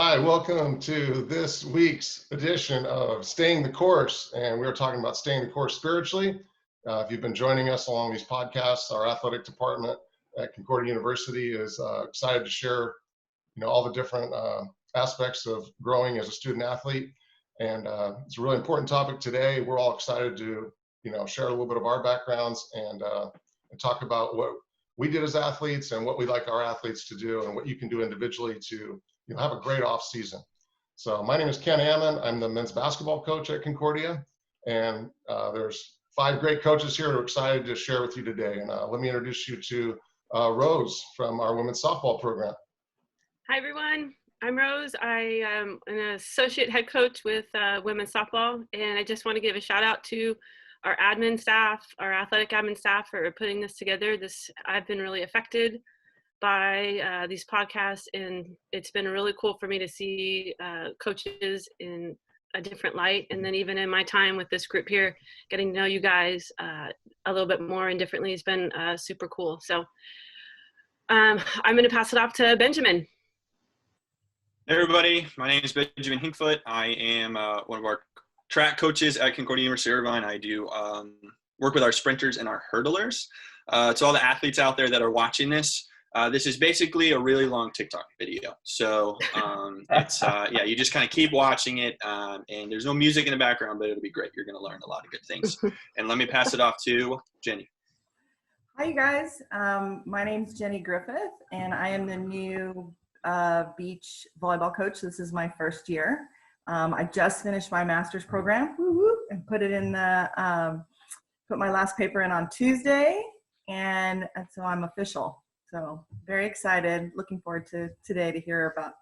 Hi, welcome to this week's edition of Staying the Course. And we're talking about staying the course spiritually. If you've been joining us along these podcasts, our athletic department at Concordia University is excited to share, all the different aspects of growing as a student athlete. And it's a really important topic today. We're all excited to, share a little bit of our backgrounds and talk about what we did as athletes and what we like our athletes to do and what you can do individually to have a great off season. So my name is Ken Hammond. I'm the men's basketball coach at Concordia, and there's 5 great coaches here who are excited to share with you today. And let me introduce you to Rose from our women's softball program. Hi, everyone. I'm Rose. I am an associate head coach with women's softball, and I just want to give a shout out to our admin staff, our athletic admin staff, for putting this together. I've been really affected by these podcasts, and it's been really cool for me to see coaches in a different light. And then even in my time with this group here, getting to know you guys a little bit more and differently has been super cool. So I'm going to pass it off to Benjamin. Hey everybody, my name is Benjamin Hinkfoot. I am one of our track coaches at Concordia University Irvine. I do work with our sprinters and our hurdlers. To all the athletes out there that are watching this, this is basically a really long TikTok video. So it's you just kind of keep watching it, and there's no music in the background, but it'll be great. You're going to learn a lot of good things. And let me pass it off to Jenny. Hi, you guys. My name's Jenny Griffith, and I am the new beach volleyball coach. This is my first year. I just finished my master's program and put it in the put my last paper in on Tuesday, and so I'm official. So very excited, looking forward to today to hear about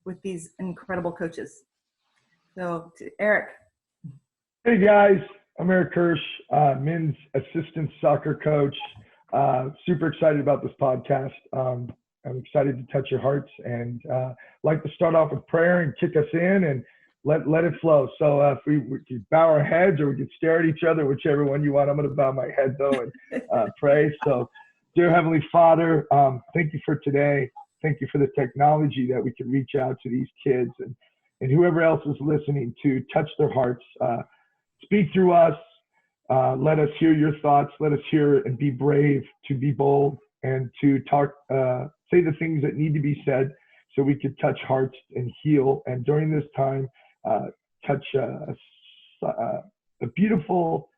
with these incredible coaches. So to Eric. Hey guys, I'm Eric Kirsch, men's assistant soccer coach. Super excited about this podcast. I'm excited to touch your hearts, and like to start off with prayer and kick us in and let it flow. So if we could bow our heads, or we could stare at each other, whichever one you want. I'm going to bow my head though and pray. So dear Heavenly Father, thank you for today. Thank you for the technology that we can reach out to these kids and whoever else is listening, to touch their hearts. Speak through us. Let us hear your thoughts. Let us hear and be brave, to be bold, and to talk, say the things that need to be said so we could touch hearts and heal. And during this time, touch a beautiful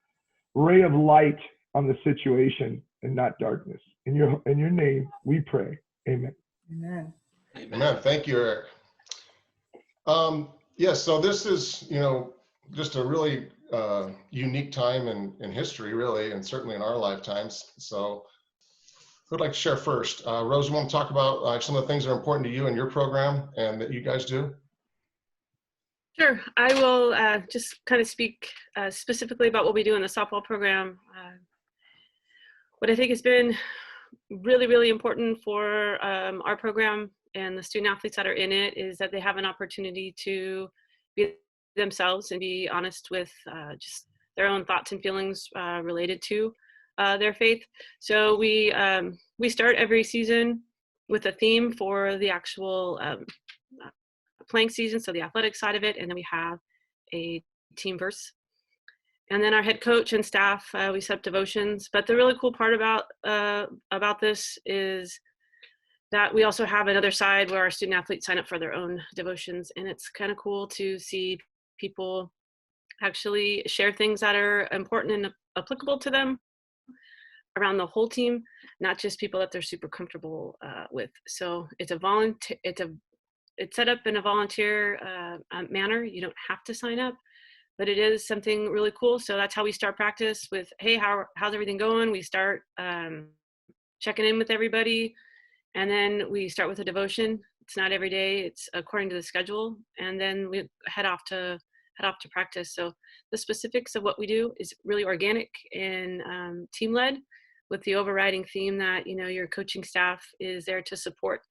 ray of light on the situation and not darkness. In your name, we pray. Amen. Amen. Amen. Thank you, Eric. Yes, so this is, just a really unique time in history, really, and certainly in our lifetimes. So who'd like to share first? Rose, you want to talk about some of the things that are important to you and your program and that you guys do? Sure. I will just kind of speak specifically about what we do in the softball program. What I think has been really, really important for our program and the student athletes that are in it is that they have an opportunity to be themselves and be honest with just their own thoughts and feelings related to their faith. So we start every season with a theme for the actual playing season, so the athletic side of it, and then we have a team verse. And then our head coach and staff, we set up devotions. But the really cool part about this is that we also have another side where our student athletes sign up for their own devotions, and it's kind of cool to see people actually share things that are important and applicable to them around the whole team, not just people that they're super comfortable with. So it's it's set up in a volunteer manner. You don't have to sign up, but it is something really cool. So that's how we start practice with, hey, how's everything going? We start checking in with everybody, and then we start with a devotion. It's not every day, it's according to the schedule, and then we head off to practice. So the specifics of what we do is really organic and team-led, with the overriding theme that your coaching staff is there to support,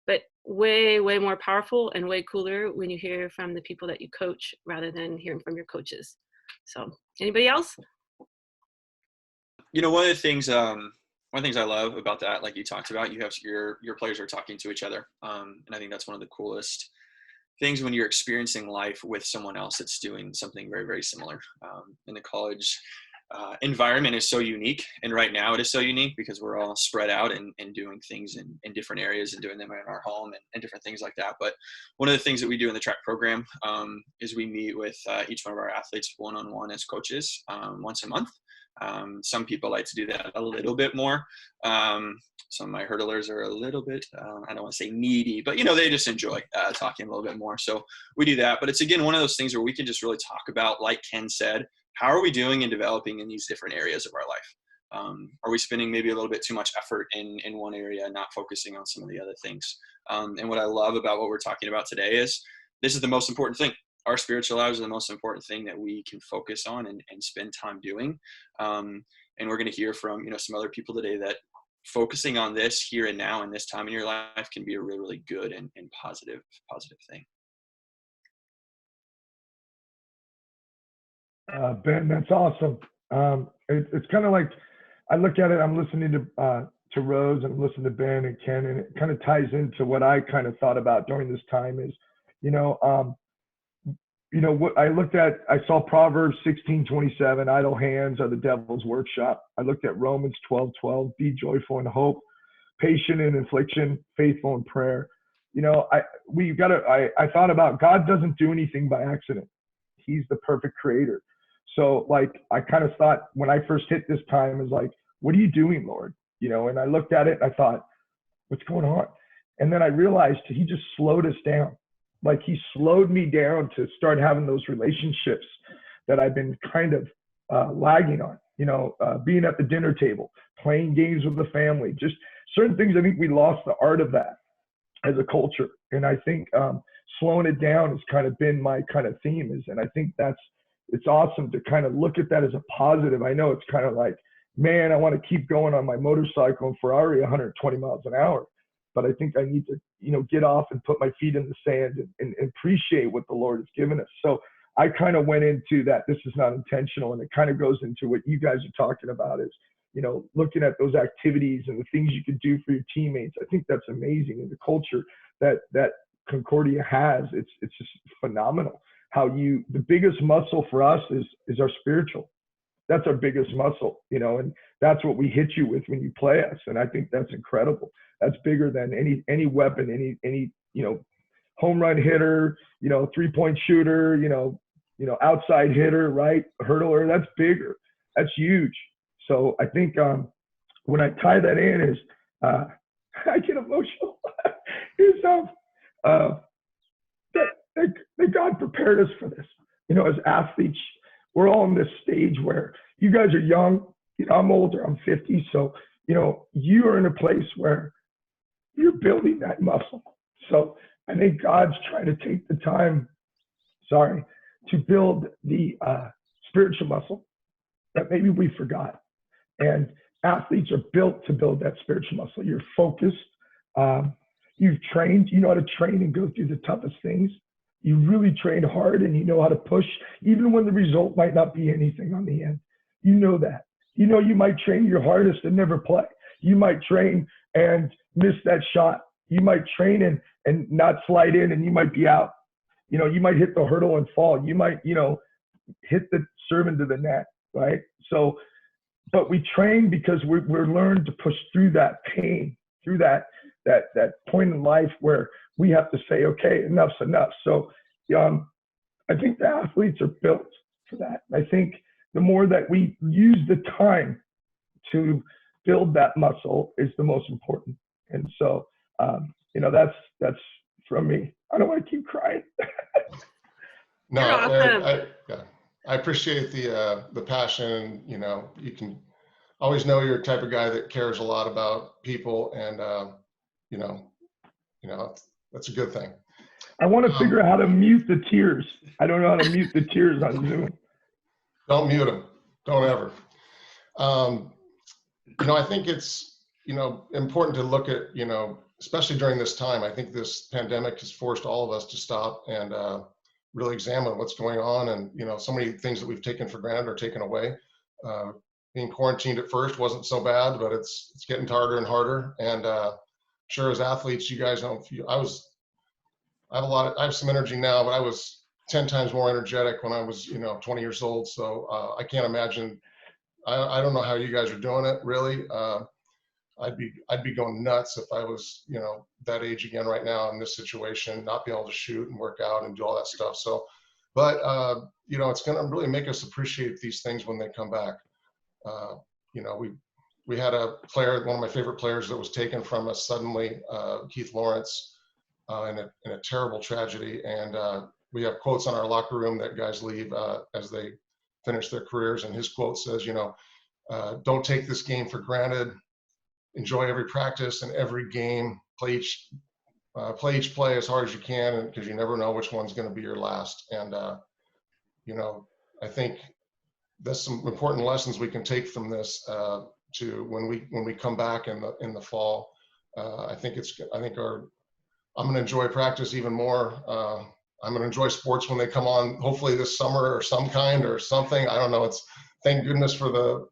but way more powerful and way cooler when you hear from the people that you coach rather than hearing from your coaches. So anybody else? One of the things I love about that, like you talked about, you have your players are talking to each other, and I think that's one of the coolest things when you're experiencing life with someone else that's doing something very, very similar. In the college environment is so unique, and right now it is so unique because we're all spread out and doing things in different areas and doing them in our home and different things like that. But one of the things that we do in the track program is we meet with each one of our athletes one-on-one as coaches once a month. Some people like to do that a little bit more. Some of my hurdlers are a little bit, I don't want to say needy, but they just enjoy talking a little bit more. So we do that, but it's again, one of those things where we can just really talk about, like Ken said, how are we doing and developing in these different areas of our life? Are we spending maybe a little bit too much effort in one area and not focusing on some of the other things? And what I love about what we're talking about today is this is the most important thing. Our spiritual lives are the most important thing that we can focus on and spend time doing. And we're going to hear from, some other people today that focusing on this here and now in this time in your life can be a really, really good and positive thing. Ben, that's awesome. It's kind of like, I look at it, I'm listening to Rose and listening to Ben and Ken, and it kind of ties into what I kind of thought about during this time is, what I looked at, I saw Proverbs 16:27, idle hands are the devil's workshop. I looked at Romans 12:12, be joyful in hope, patient in affliction, faithful in prayer. I thought about God doesn't do anything by accident. He's the perfect creator. So I kind of thought when I first hit this time is what are you doing, Lord? And I looked at it and I thought, what's going on? And then I realized he just slowed us down. He slowed me down to start having those relationships that I've been kind of lagging on, being at the dinner table, playing games with the family, just certain things. I think we lost the art of that as a culture. And I think slowing it down has kind of been my kind of theme and I think it's awesome to kind of look at that as a positive. I know it's kind of man, I want to keep going on my motorcycle and Ferrari 120 miles an hour. But I think I need to, get off and put my feet in the sand and appreciate what the Lord has given us. So I kind of went into that. This is not intentional. And it kind of goes into what you guys are talking about is, looking at those activities and the things you can do for your teammates. I think that's amazing. And the culture that Concordia has, it's just phenomenal. How the biggest muscle for us is our spiritual. That's our biggest muscle, and that's what we hit you with when you play us. And I think that's incredible. That's bigger than any weapon, any home run hitter, 3-point shooter, outside hitter, right? Hurdler, that's bigger. That's huge. So I think when I tie that in is, I get emotional, is that God prepared us for this. As athletes, we're all in this stage where you guys are young. I'm older, I'm 50. So, you are in a place where you're building that muscle. So I think God's trying to take the time, to build the spiritual muscle that maybe we forgot. And athletes are built to build that spiritual muscle. You're focused. You've trained. You know how to train and go through the toughest things. You really train hard and you know how to push, even when the result might not be anything on the end. You know that. You might train your hardest and never play. You might train and miss that shot. You might train and not slide in and you might be out. You might hit the hurdle and fall. You might, hit the serve into the net, right? So, but we train because we're learned to push through that pain, through that point in life where we have to say, okay, enough's enough. So I think the athletes are built for that. I think the more that we use the time to build that muscle is the most important. And so, that's from me. I don't want to keep crying. No, awesome. I appreciate the passion. You can always know you're a type of guy that cares a lot about people, and that's a good thing. I want to figure out how to mute the tears. I don't know how to mute the tears on Zoom. Don't mute them. Don't ever. I think it's, important to look at, especially during this time. I think this pandemic has forced all of us to stop and really examine what's going on. And, so many things that we've taken for granted are taken away. Being quarantined at first wasn't so bad, but it's getting harder and harder. And sure, as athletes, you guys know, I was I have some energy now, but I was 10 times more energetic when I was, 20 years old. So I can't imagine. I don't know how you guys are doing it, really. I'd be going nuts if I was, that age again right now in this situation, not being able to shoot and work out and do all that stuff. So, but it's going to really make us appreciate these things when they come back. Uh, we had a player, one of my favorite players, that was taken from us suddenly, Keith Lawrence, in a terrible tragedy. And we have quotes on our locker room that guys leave as they finish their careers. And his quote says, don't take this game for granted. Enjoy every practice and every game. Play each play as hard as you can, because you never know which one's going to be your last. And I think there's some important lessons we can take from this to when we come back in the fall. I'm going to enjoy practice even more. I'm going to enjoy sports when they come on, hopefully this summer or some kind or something. I don't know. Thank goodness for the,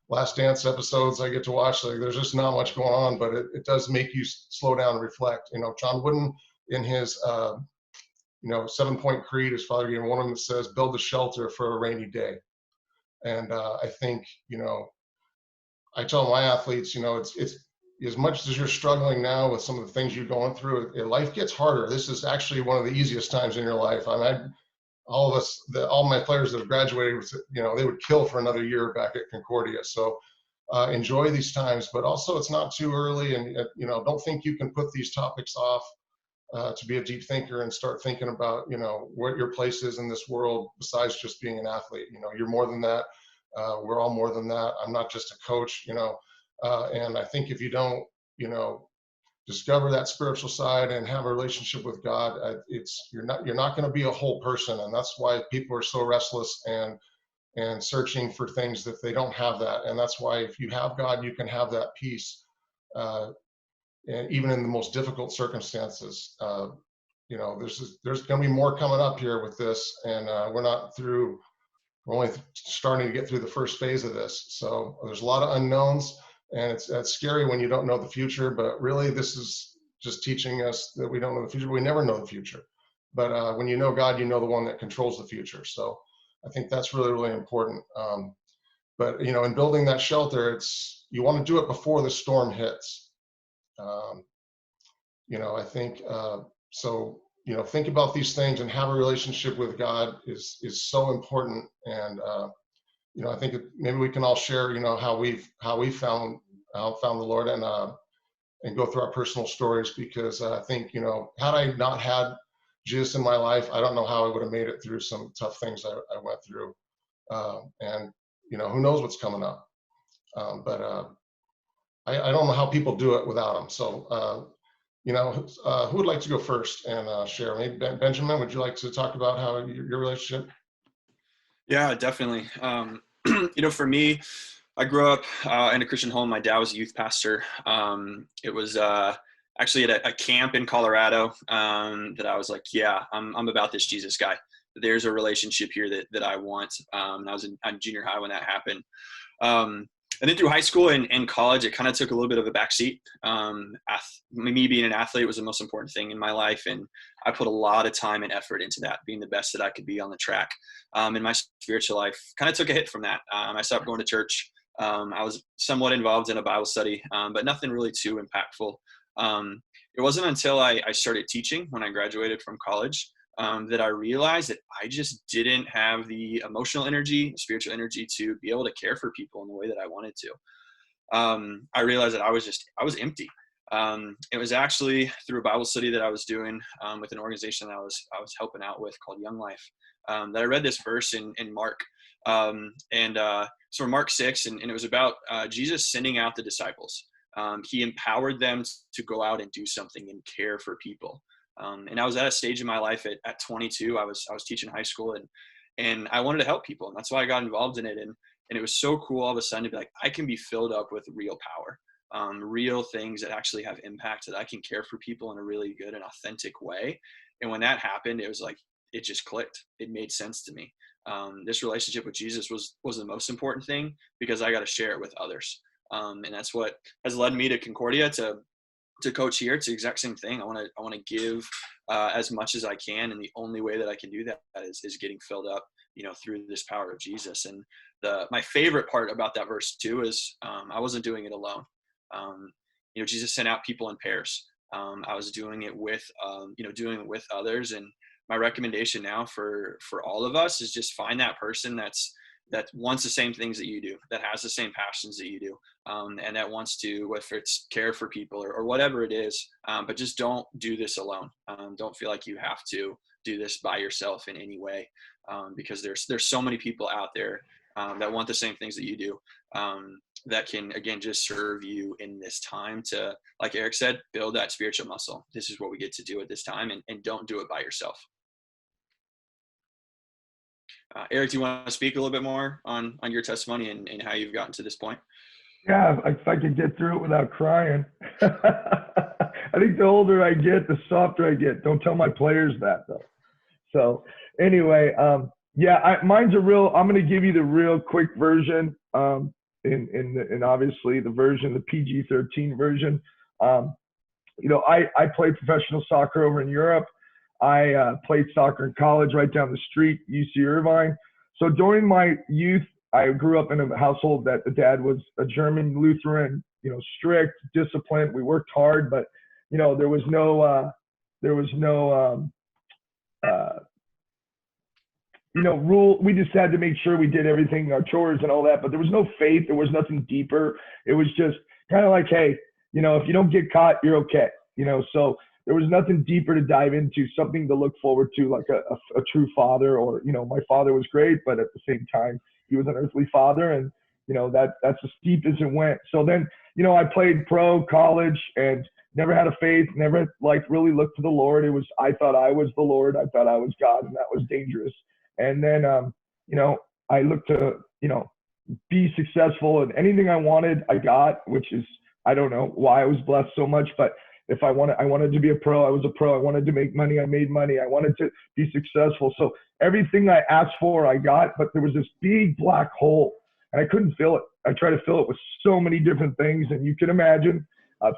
Last Dance episodes I get to watch. Like, there's just not much going on, but it does make you slow down and reflect. John Wooden, in his, 7-point creed, his father gave one of them that says, build a shelter for a rainy day. And I think, I tell my athletes, it's as much as you're struggling now with some of the things you're going through, life gets harder. This is actually one of the easiest times in your life. All my players that have graduated, they would kill for another year back at Concordia. So enjoy these times, but also it's not too early. And, don't think you can put these topics off to be a deep thinker and start thinking about, what your place is in this world besides just being an athlete. You're more than that. We're all more than that. I'm not just a coach, and I think if you don't, discover that spiritual side and have a relationship with God, you're not going to be a whole person. And that's why people are so restless and searching for things that they don't have that. And that's why if you have God, you can have that peace, and even in the most difficult circumstances. There's going to be more coming up here with this, and we're not through. We're only starting to get through the first phase of this. So there's a lot of unknowns. And it's scary when you don't know the future, but really this is just teaching us that we don't know the future. We never know the future. But when you know God, you know the one that controls the future. So I think that's really, really important. But, in building that shelter, you want to do it before the storm hits. I think, so, think about these things and have a relationship with God is so important. And, I think maybe we can all share, how we found the Lord and go through our personal stories, because I think, had I not had Jesus in my life, I don't know how I would have made it through some tough things I went through. And, who knows what's coming up. But I don't know how people do it without him. So, who would like to go first and share? Maybe Benjamin, would you like to talk about how your relationship? Yeah, definitely. For me, I grew up in a Christian home. My dad was a youth pastor. It was actually at a camp in Colorado that I was like, yeah, I'm about this Jesus guy. There's a relationship here that I want. And I was in junior high when that happened. And then through high school and college, it kind of took a little bit of a backseat. Me being an athlete was the most important thing in my life. And I put a lot of time and effort into that, being the best that I could be on the track. And my spiritual life kind of took a hit from that. I stopped going to church. I was somewhat involved in a Bible study, but nothing really too impactful. It wasn't until I started teaching when I graduated from college that I realized that I just didn't have the emotional energy, spiritual energy to be able to care for people in the way that I wanted to. I realized that I was empty. It was actually through a Bible study that I was doing with an organization that I was helping out with called Young Life, that I read this verse in Mark. So in Mark 6, and it was about Jesus sending out the disciples. He empowered them to go out and do something and care for people. And I was at a stage in my life at 22. I was teaching high school, and I wanted to help people, and that's why I got involved in it. And it was so cool all of a sudden to be like, I can be filled up with real power, real things that actually have impact, that I can care for people in a really good and authentic way. And when that happened, it was like, it just clicked. It made sense to me. This relationship with Jesus was the most important thing, because I got to share it with others. And that's what has led me to Concordia, to to coach here, it's the exact same thing. I want to give as much as I can, and the only way that I can do that is getting filled up, through this power of Jesus. And my favorite part about that verse too is I wasn't doing it alone. Jesus sent out people in pairs. I was doing it with others. And my recommendation now for all of us is just find that person that wants the same things that you do, that has the same passions that you do, and that wants to, whether it's care for people or whatever it is, but just don't do this alone. Don't feel like you have to do this by yourself in any way, because there's so many people out there that want the same things that you do, that can, again, just serve you in this time to, like Eric said, build that spiritual muscle. This is what we get to do at this time, and don't do it by yourself. Eric, do you want to speak a little bit more on your testimony and how you've gotten to this point? Yeah, if I could get through it without crying. I think the older I get, the softer I get. Don't tell my players that, though. So anyway, mine's I'm going to give you the real quick version, and obviously the version, the PG-13 version. I played professional soccer over in Europe. I played soccer in college right down the street, UC Irvine. So during my youth, I grew up in a household that the dad was a German Lutheran, strict, disciplined. We worked hard, but there was no rule. We just had to make sure we did everything, our chores and all that, but there was no faith. There was nothing deeper. It was just kind of like, hey, if you don't get caught, you're okay. So there was nothing deeper to dive into, something to look forward to, like a true father, or, my father was great, but at the same time, he was an earthly father, and, that's as deep as it went. So then, I played pro college and never had a faith, never really looked to the Lord. I thought I was the Lord. I thought I was God, and that was dangerous. And then, I looked to, be successful, and anything I wanted, I got, which is, I don't know why I was blessed so much, but if I wanted to be a pro, I was a pro. I wanted to make money, I made money. I wanted to be successful. So everything I asked for, I got, but there was this big black hole, and I couldn't fill it. I tried to fill it with so many different things, and you can imagine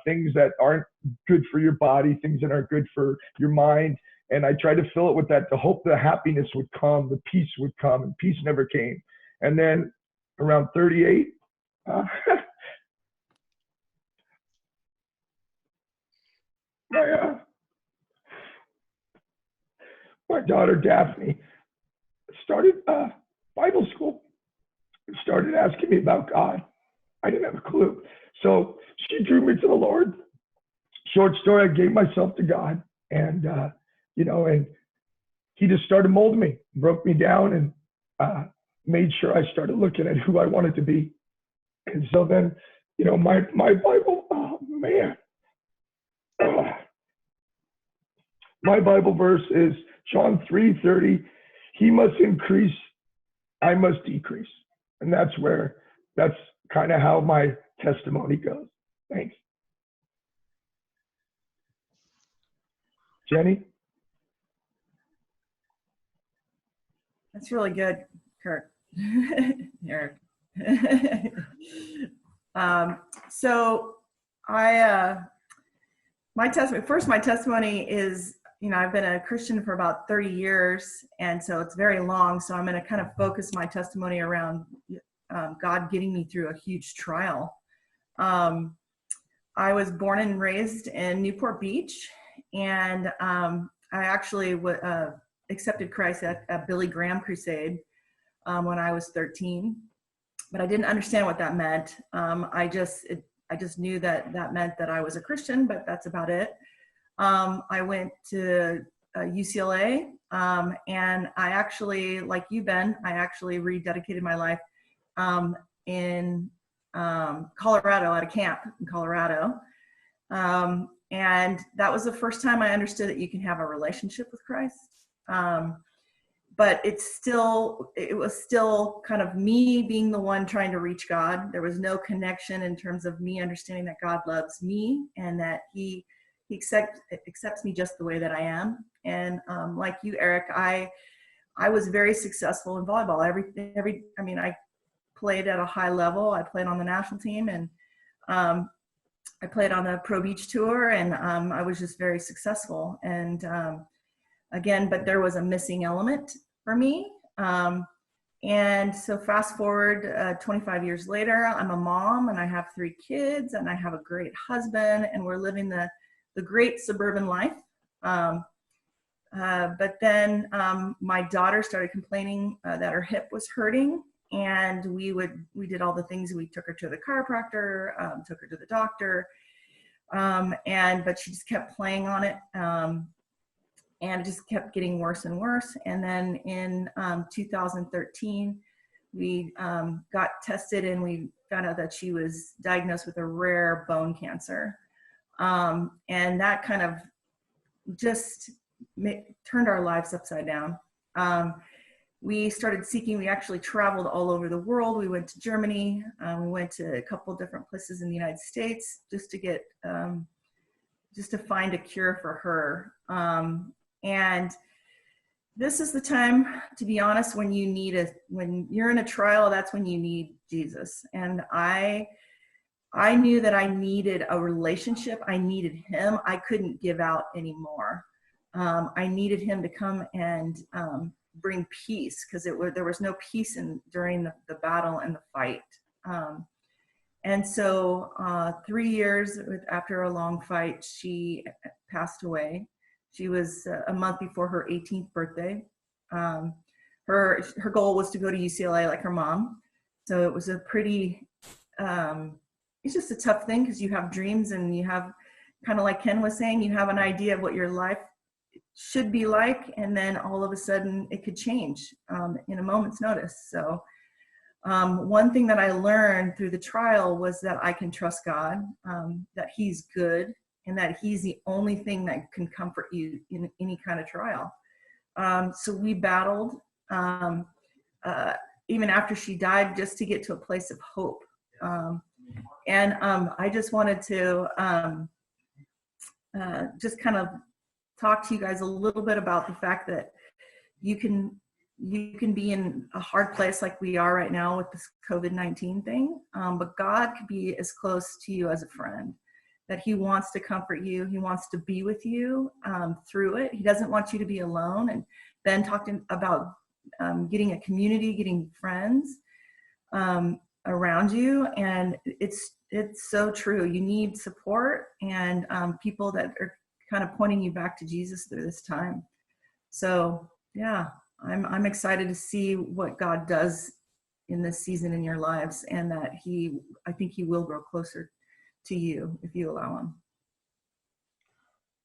things that aren't good for your body, things that aren't good for your mind. And I tried to fill it with that, to hope the happiness would come, the peace would come, and peace never came. And then around 38, my daughter Daphne started Bible school, started asking me about God. I didn't have a clue. So she drew me to the Lord. Short story, I gave myself to God, and and he just started molding me, broke me down, and made sure I started looking at who I wanted to be. And so then, my Bible, oh man. My Bible verse is John 3:30. He must increase, I must decrease. And that's kind of how my testimony goes. Thanks. Jenny? That's really good, Kurt. Eric. So my testimony is, I've been a Christian for about 30 years, and so it's very long. So I'm going to kind of focus my testimony around God getting me through a huge trial. I was born and raised in Newport Beach, and I actually accepted Christ at a Billy Graham crusade when I was 13, but I didn't understand what that meant. I just knew that meant that I was a Christian, but that's about it. I went to UCLA, and I actually, like you, Ben, I actually rededicated my life in Colorado, at a camp in Colorado. And that was the first time I understood that you can have a relationship with Christ. But it was still kind of me being the one trying to reach God. There was no connection in terms of me understanding that God loves me and that he accepts me just the way that I am. And like you, Eric, I was very successful in volleyball. I played at a high level. I played on the national team, and I played on the Pro Beach Tour, and I was just very successful. And again, but there was a missing element for me. And so fast forward 25 years later, I'm a mom and I have 3 kids and I have a great husband, and we're living the great suburban life. But then my daughter started complaining that her hip was hurting, and we did all the things. We took her to the chiropractor, took her to the doctor, but she just kept playing on it. And it just kept getting worse and worse. And then in 2013, we got tested and we found out that she was diagnosed with a rare bone cancer. And that kind of just turned our lives upside down. We started seeking, we actually traveled all over the world. We went to Germany. We went to a couple different places in the United States just to get, just to find a cure for her. And this is the time, to be honest, when when you're in a trial, that's when you need Jesus. And I knew that I needed a relationship. I needed him. I couldn't give out anymore. I needed him to come and bring peace, because there was no peace during the battle and the fight. And so 3 years after a long fight, she passed away. She was a month before her 18th birthday. Her goal was to go to UCLA like her mom. So it was a pretty, it's just a tough thing, because you have dreams and you have, kind of like Ken was saying, you have an idea of what your life should be like, and then all of a sudden it could change in a moment's notice. So one thing that I learned through the trial was that I can trust God, that he's good, and that he's the only thing that can comfort you in any kind of trial. So we battled, even after she died, just to get to a place of hope. And I just wanted to just kind of talk to you guys a little bit about the fact that you can be in a hard place like we are right now with this COVID-19 thing, but God could be as close to you as a friend. That he wants to comfort you. He wants to be with you through it. He doesn't want you to be alone. And Ben talked about getting a community, getting friends around you. And it's so true. You need support and people that are kind of pointing you back to Jesus through this time. So yeah, I'm excited to see what God does in this season in your lives, and that I think he will grow closer to you if you allow him.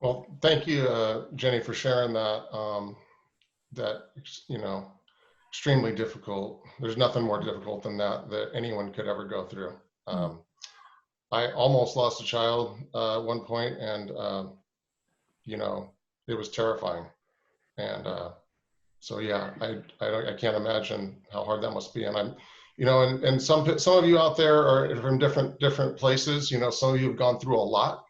Well, thank you, Jenny, for sharing that. That, extremely difficult. There's nothing more difficult than that anyone could ever go through. I almost lost a child at one point, and it was terrifying. And so yeah, I can't imagine how hard that must be. And and some of you out there are from different places. Some of you have gone through a lot.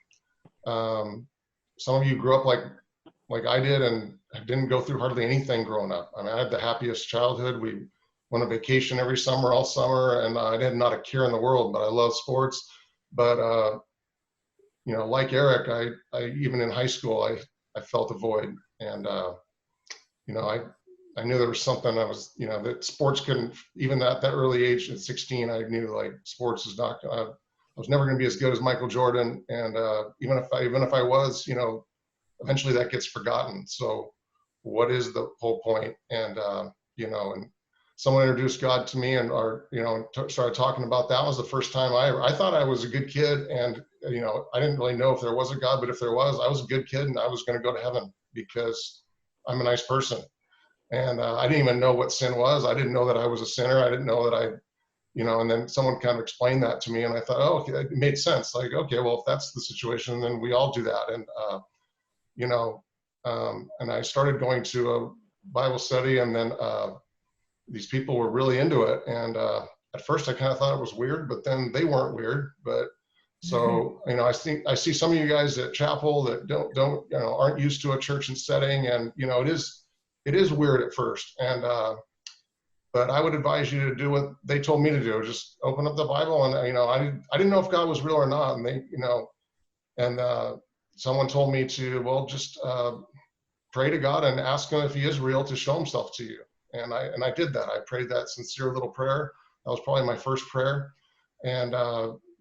Some of you grew up like I did and didn't go through hardly anything growing up. I mean, I had the happiest childhood. We went on vacation every summer, all summer, and I had not a care in the world. But I love sports. But like Eric, I even in high school, I felt a void, and I knew there was something that sports couldn't, even at that early age at 16, I knew like sports is not, I was never going to be as good as Michael Jordan. And even if I was, eventually that gets forgotten. So what is the whole point? And, and someone introduced God to me and started talking about that. Was the first time I thought I was a good kid. And, I didn't really know if there was a God, but if there was, I was a good kid and I was going to go to heaven because I'm a nice person. And I didn't even know what sin was. I didn't know that I was a sinner. I didn't know that and then someone kind of explained that to me, and I thought, oh, okay, it made sense. Like, okay, well, if that's the situation, then we all do that. And, and I started going to a Bible study, and then these people were really into it. And at first I kind of thought it was weird, but then they weren't weird. But so, I see some of you guys at chapel that aren't used to a church and setting, and, it is weird at first. And, but I would advise you to do what they told me to do. Just open up the Bible, and I didn't know if God was real or not, and someone told me to, well, just pray to God and ask him if he is real to show himself to you. And I did that. I prayed that sincere little prayer. That was probably my first prayer. And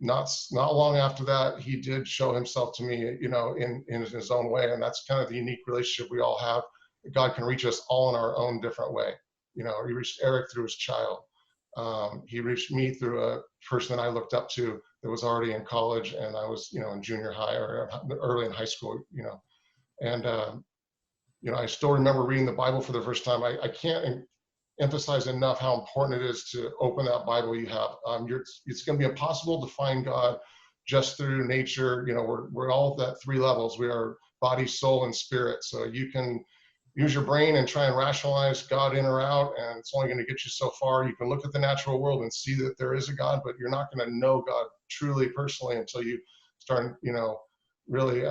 not long after that, he did show himself to me, in his own way. And that's kind of the unique relationship we all have. God can reach us all in our own different way. He reached Eric through his child. He reached me through a person that I looked up to that was already in college, and I was, in junior high or early in high school, and I still remember reading the Bible for the first time. I can't emphasize enough how important it is to open that Bible you have. It's going to be impossible to find God just through nature. We're all at 3 levels. We are body, soul, and spirit. So you can use your brain and try and rationalize God in or out, and it's only going to get you so far. You can look at the natural world and see that there is a God, but you're not going to know God truly personally until you start, really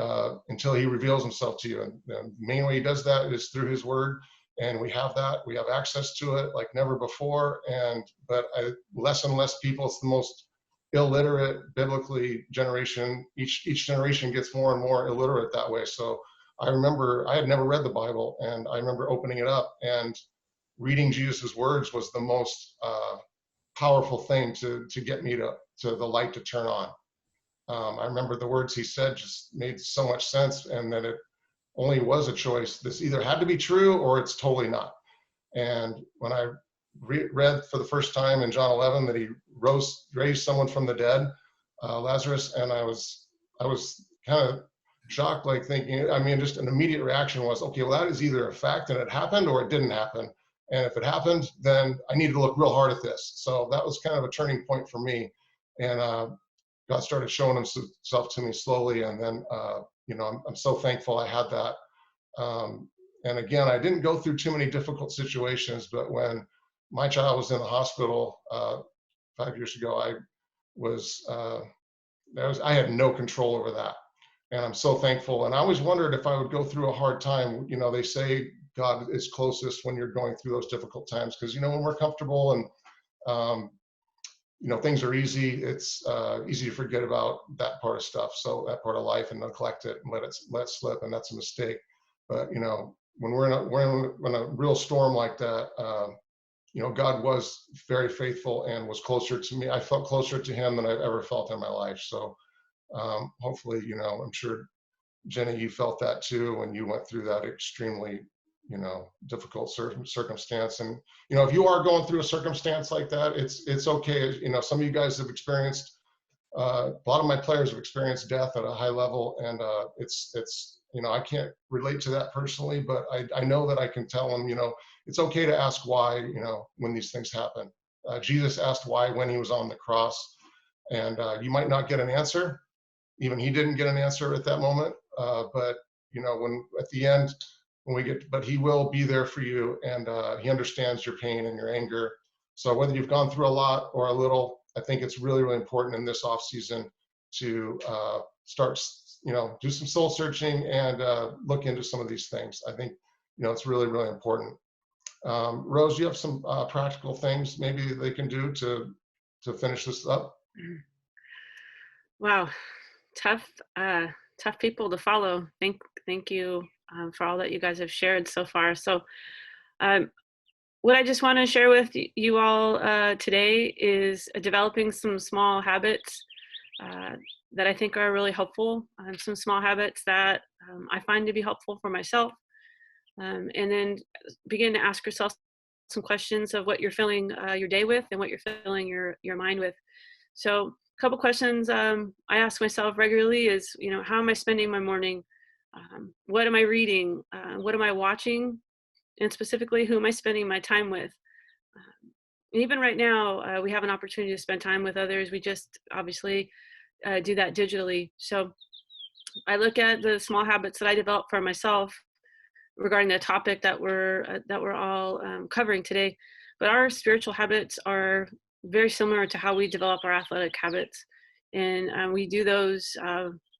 until he reveals himself to you. And the main way he does that is through his word, and we have access to it like never before. But less and less people, it's the most illiterate biblically generation. Each generation gets more and more illiterate that way. So I remember I had never read the Bible, and I remember opening it up and reading Jesus's words was the most powerful thing to get me to the light to turn on. I remember the words he said just made so much sense, and that it only was a choice. This either had to be true or it's totally not. And when I read for the first time in John 11 that he raised someone from the dead, Lazarus, and I was kind of shocked, like thinking, just an immediate reaction was, okay, well, that is either a fact and it happened, or it didn't happen. And if it happened, then I need to look real hard at this. So that was kind of a turning point for me. And God started showing himself to me slowly. And then, I'm so thankful I had that. And again, I didn't go through too many difficult situations, but when my child was in the hospital 5 years ago, I had no control over that. And I'm so thankful. And I always wondered if I would go through a hard time. They say God is closest when you're going through those difficult times, because, when we're comfortable and, things are easy, it's easy to forget about that part of stuff. So that part of life, and neglect it and let it slip. And that's a mistake. But, when we're in a real storm like that, God was very faithful and was closer to me. I felt closer to him than I've ever felt in my life. So hopefully, I'm sure, Jenny, you felt that too when you went through that extremely, difficult circumstance. And, if you are going through a circumstance like that, it's okay. Some of you guys have experienced, a lot of my players have experienced death at a high level, and it's I can't relate to that personally, but I know that I can tell them, it's okay to ask why, when these things happen. Jesus asked why when he was on the cross, and you might not get an answer. Even he didn't get an answer at that moment, but when at the end, but he will be there for you, and he understands your pain and your anger. So whether you've gone through a lot or a little, I think it's really, really important in this off season to start, do some soul searching and look into some of these things. I think, it's really, really important. Rose, you have some practical things maybe they can do to finish this up? Wow, tough people to follow. Thank you for all that you guys have shared so far. So what I just want to share with you all today is developing some small habits that I think are really helpful, some small habits that I find to be helpful for myself. And then begin to ask yourself some questions of what you're filling your day with and what you're filling your mind with. So a couple questions I ask myself regularly is, how am I spending my morning? What am I reading? What am I watching? And specifically, who am I spending my time with? Even right now, we have an opportunity to spend time with others. We just obviously do that digitally. So I look at the small habits that I developed for myself regarding the topic that we're all covering today. But our spiritual habits are very similar to how we develop our athletic habits. And we do those,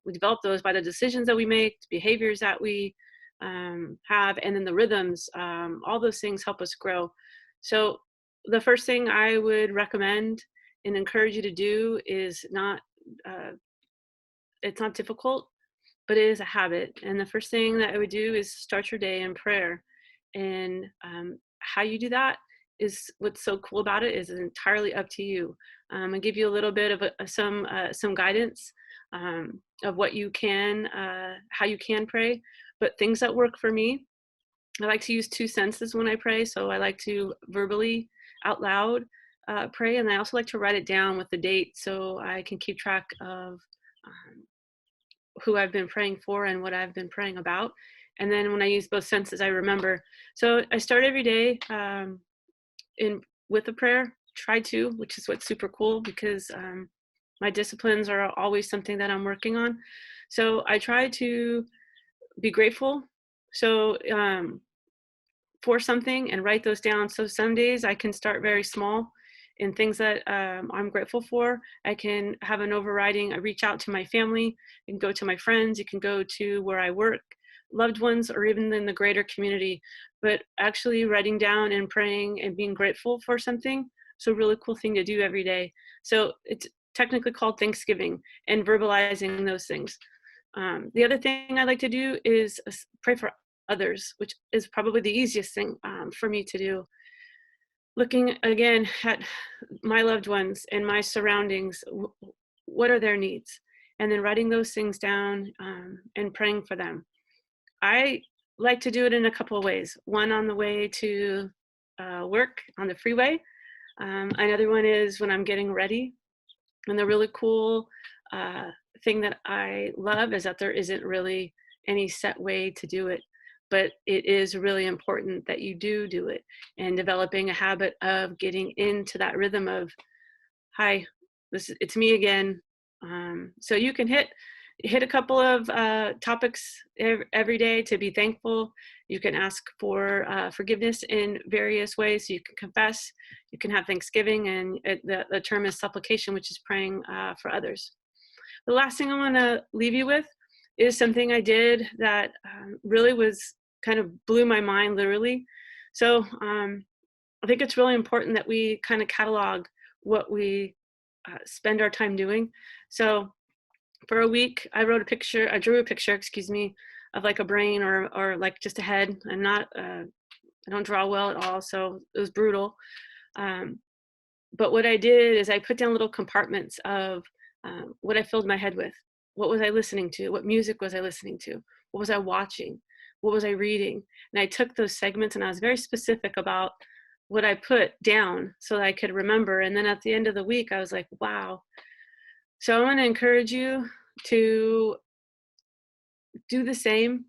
we develop those by the decisions that we make, the behaviors that we have, and then the rhythms. All those things help us grow. So the first thing I would recommend and encourage you to do is it's not difficult, but it is a habit. And the first thing that I would do is start your day in prayer. And how you do that is what's so cool about it is entirely up to you. I'll give you a little bit of some guidance of what you can, how you can pray, but things that work for me. I like to use 2 senses when I pray. So I like to verbally out loud pray, and I also like to write it down with the date so I can keep track of who I've been praying for and what I've been praying about. And then when I use both senses, I remember. So I start every day with a prayer, try to, which is what's super cool because my disciplines are always something that I'm working on. So I try to be grateful. So for something and write those down. So some days I can start very small in things that I'm grateful for. I can have an overriding, I reach out to my family, you can go to my friends, you can go to where I work, loved ones, or even in the greater community. But actually writing down and praying and being grateful for something, so a really cool thing to do every day. So it's technically called Thanksgiving and verbalizing those things. The other thing I like to do is pray for others, which is probably the easiest thing for me to do. Looking again at my loved ones and my surroundings, what are their needs? And then writing those things down and praying for them. I like to do it in a couple of ways. One on the way to work on the freeway. Another one is when I'm getting ready. And the really cool thing that I love is that there isn't really any set way to do it. But it is really important that you do it, and developing a habit of getting into that rhythm of, hi, it's me again. So you can hit a couple of topics every day to be thankful. You can ask for forgiveness in various ways. You can confess, you can have Thanksgiving, and the term is supplication, which is praying for others. The last thing I want to leave you with is something I did that really was kind of blew my mind, literally. So I think it's really important that we kind of catalog what we spend our time doing. So for a week, I drew a picture, of like a brain or like just a head. And not, I don't draw well at all, so it was brutal. But what I did is I put down little compartments of what I filled my head with. What was I listening to? What music was I listening to? What was I watching? What was I reading? And I took those segments and I was very specific about what I put down so that I could remember. And then at the end of the week, I was like, wow. So I want to encourage you to do the same.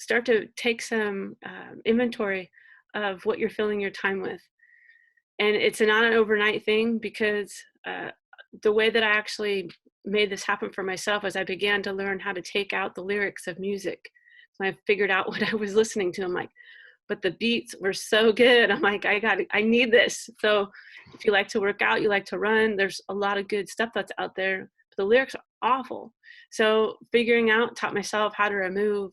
Start to take some inventory of what you're filling your time with. And it's not an overnight thing, because the way that I actually made this happen for myself was I began to learn how to take out the lyrics of music. So I figured out what I was listening to. I'm like, but the beats were so good. I'm like, I need this. So if you like to work out, you like to run, there's a lot of good stuff that's out there. But the lyrics are awful. So taught myself how to remove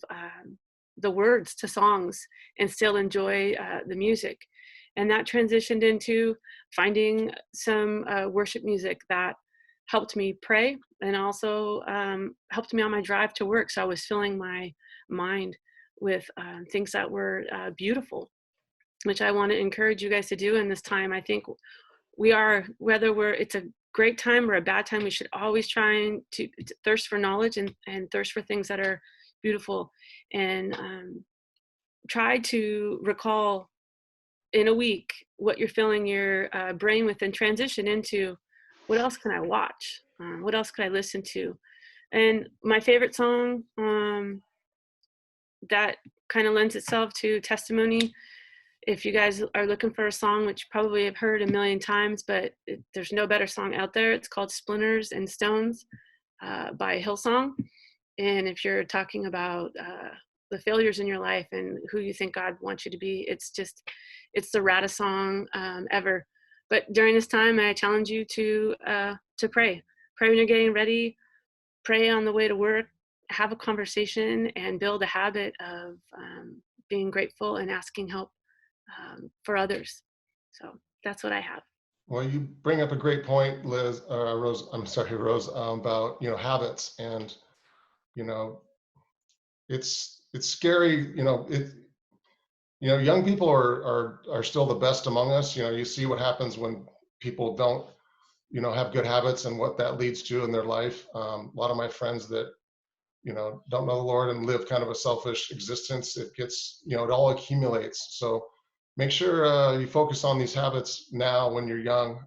the words to songs and still enjoy the music. And that transitioned into finding some worship music that helped me pray, and also helped me on my drive to work. So I was filling my mind with things that were beautiful, which I want to encourage you guys to do in this time. I think it's a great time or a bad time, we should always try to thirst for knowledge and thirst for things that are beautiful, and try to recall in a week what you're filling your brain with, and transition into, what else can I watch? What else could I listen to? And my favorite song that kind of lends itself to testimony, if you guys are looking for a song, which you probably have heard a million times, but there's no better song out there, it's called Splinters and Stones by Hillsong. And if you're talking about the failures in your life and who you think God wants you to be, it's the raddest song ever. But during this time, I challenge you to pray. Pray when you're getting ready, pray on the way to work, have a conversation, and build a habit of being grateful and asking help for others. So that's what I have. Well, you bring up a great point, Rose. I'm sorry, Rose, about habits, and it's scary. Young people are still the best among us. You see what happens when people don't have good habits and what that leads to in their life. A lot of my friends that don't know the Lord and live kind of a selfish existence, it gets it all accumulates. So make sure you focus on these habits now when you're young.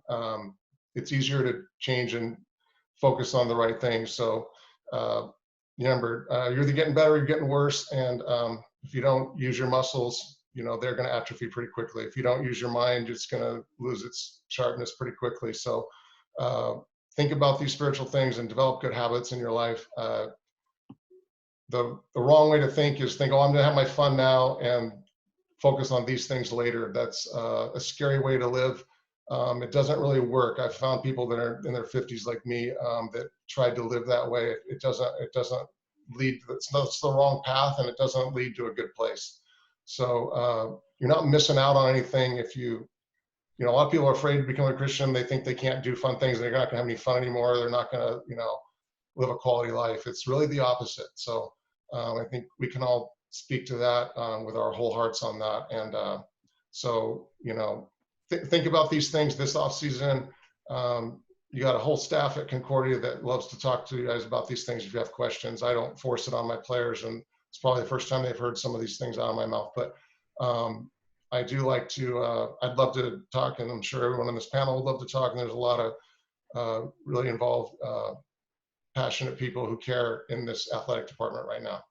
It's easier to change and focus on the right things. So remember, you're either getting better or you're getting worse. And if you don't use your muscles, they're going to atrophy pretty quickly. If you don't use your mind, it's going to lose its sharpness pretty quickly. So think about these spiritual things and develop good habits in your life. The wrong way to think is think, oh, I'm going to have my fun now and focus on these things later. That's a scary way to live. It doesn't really work. I've found people that are in their 50s like me that tried to live that way. It doesn't lead. It's the wrong path, and it doesn't lead to a good place. So you're not missing out on anything if you. A lot of people are afraid to become a Christian. They think they can't do fun things. They're not going to have any fun anymore. They're not going to, live a quality life. It's really the opposite. So I think we can all speak to that with our whole hearts on that. And so, think about these things this off season. You got a whole staff at Concordia that loves to talk to you guys about these things if you have questions. I don't force it on my players, and it's probably the first time they've heard some of these things out of my mouth. But I do like to, I'd love to talk, and I'm sure everyone on this panel would love to talk, and there's a lot of really involved, passionate people who care in this athletic department right now.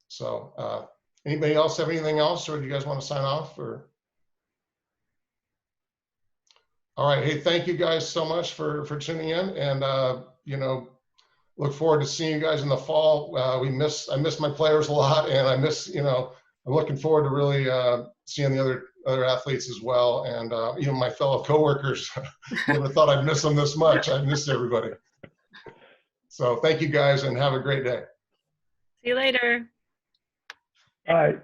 So anybody else have anything else, or do you guys want to sign off? Or all right, hey, thank you guys so much for tuning in, and look forward to seeing you guys in the fall. I miss my players a lot, and I miss I'm looking forward to really seeing the other athletes as well, and even my fellow coworkers. Never thought I'd miss them this much. I miss everybody. So thank you guys, and have a great day. See you later. All right.